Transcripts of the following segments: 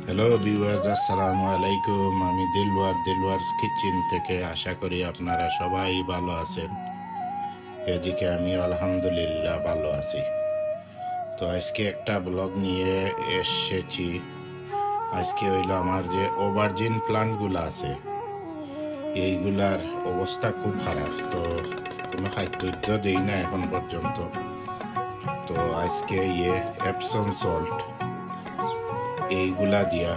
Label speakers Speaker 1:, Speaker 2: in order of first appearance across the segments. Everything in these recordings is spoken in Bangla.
Speaker 1: হ্যালো ভিউয়ার্স, আসসালামু আলাইকুম। আমি দিলওয়ার্স কিচেন থেকে। আশা করি আপনারা সবাই ভালো আছেন। এদিকে আমি আলহামদুলিল্লাহ ভালো আছি। তো আজকে একটা ব্লগ নিয়ে এসেছি। আজকে হইল আমার যে ওভারজিন প্লান্টগুলো আছে, এইগুলার অবস্থা খুব খারাপ। তো কোনো খাদ্য দেই না এখন পর্যন্ত। তো আজকে এপসম সল্ট এইগুলা দিয়া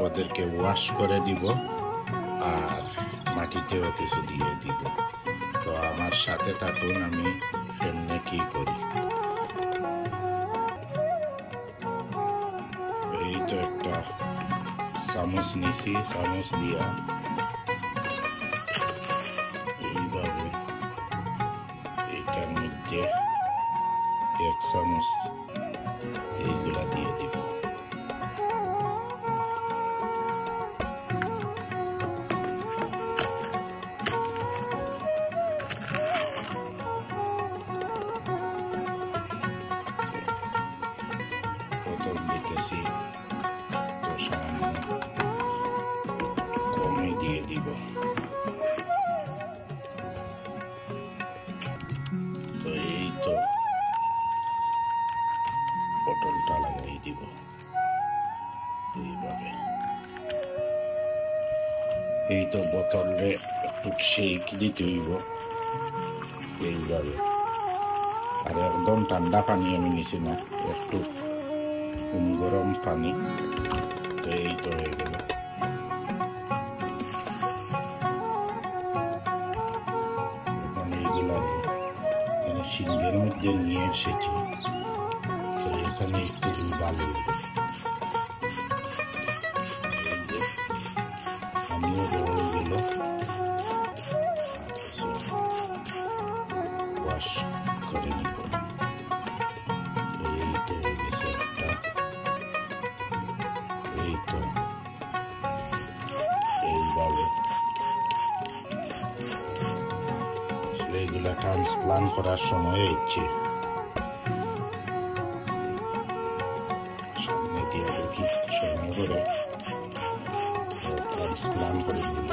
Speaker 1: ওদেরকে ওয়াশ করে দিব, আর মাটিতেও কিছু দিয়ে দিব। তো আমার সাথে থাকুন, আমি এমনি কি করি। এই তো একটা চামচ নিছি, চামচ দিয়া এইভাবে এইটার মধ্যে এক চামচ এইগুলা দিয়ে দিব। প্রথম দিতেছি তো সামান্য কমই দিয়ে দিব। তো এই তো পটলটা লাগাই দিব এইভাবে। এই তো বোতলে একটু শেক দিতে হইব এইভাবে। আর একদম ঠান্ডা পানি আমি নিছি না, একটু গরম পানি। তো এই তো হয়ে গেল। এখন এইগুলার সিঙ্গের মধ্যে নিয়ে এসেছি। তো এখানে একটু বালু, পানিও হয়ে গেল। ওয়াশ করে নিব। এই তো হয়ে গেছে একটা। এই তো এইভাবে এইগুলা ট্রান্সপ্লান্ট করার সময় ইচ্ছে সামনে দিয়ে দেখি সময় করে ট্রান্সপ্লান্ট করে নিব।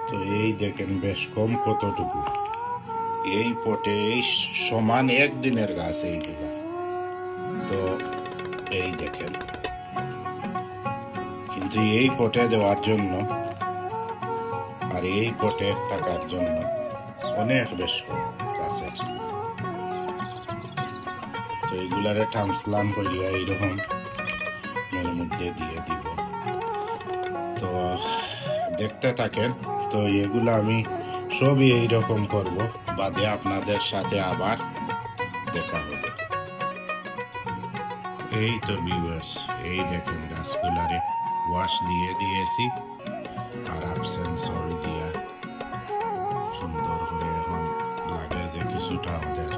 Speaker 1: তো এই দেখেন বেশ কম কতটুকু, এই পটে এই সমান একদিনের গাছ এইগুলা। তো এই দেখেন, কিন্তু এই পটে দেওয়ার জন্য আর এই পটে থাকার জন্য অনেক বেশ কম গাছের। তো এইগুলারে ট্রান্সপ্লান্ট করিয়া এইরকম এর মধ্যে দিয়ে দিব। তো দেখতে থাকেন। তো এগুলো আমি সবই এইরকম করব, বাদে আপনাদের সাথে আবার দেখা হবে। এই তো ভিউয়ার্স, এই দেখেন গাছগুলারে ওয়াশ দিয়ে দিয়েছি আর আপসেন সল্ট দিয়া সুন্দর করে। এখন লাগে যে কিছুটা আমাদের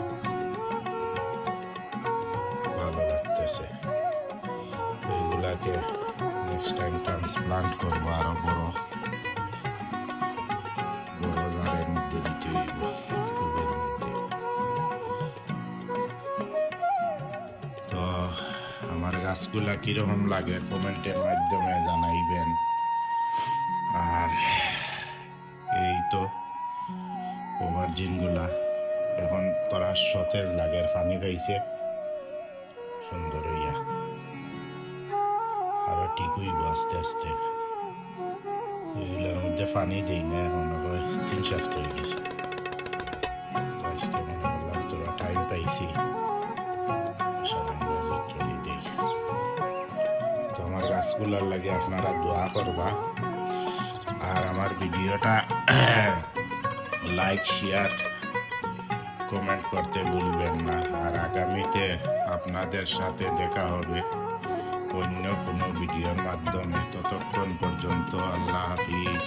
Speaker 1: ভালো লাগতেছে। এইগুলাকে নেক্সট টাইম ট্রান্সপ্লান্ট করবো আরো বড় জারের মধ্যে দিতে হইব, টুবের মধ্যে। তো আমার গাছগুলা কিরকম লাগে কমেন্টের মাধ্যমে জানাইবেন। আর এই তো ওভারজিন গুলা এখন তোরা সতেজ লাগে, পানি পাইছে সুন্দর হইয়া, আরো ঠিক হইব আস্তে আস্তে। এগুলোর মধ্যে পানি দিই না, এখন 3 সপ্তাহ হয়ে গেছে। তো আজকে মনে করলাম তোরা টাইম পাইছি, দিই। তো আমার গাছগুলার লাগে আপনারা দোয়া করবা, আর আমার ভিডিওটা লাইক শেয়ার কমেন্ট করতে ভুলবেন না। আর আগামীতে আপনাদের সাথে দেখা হবে অন্য কোনো ভিডিওর মাধ্যমে। ততক্ষণ পর্যন্ত আল্লাহ হাফিজ।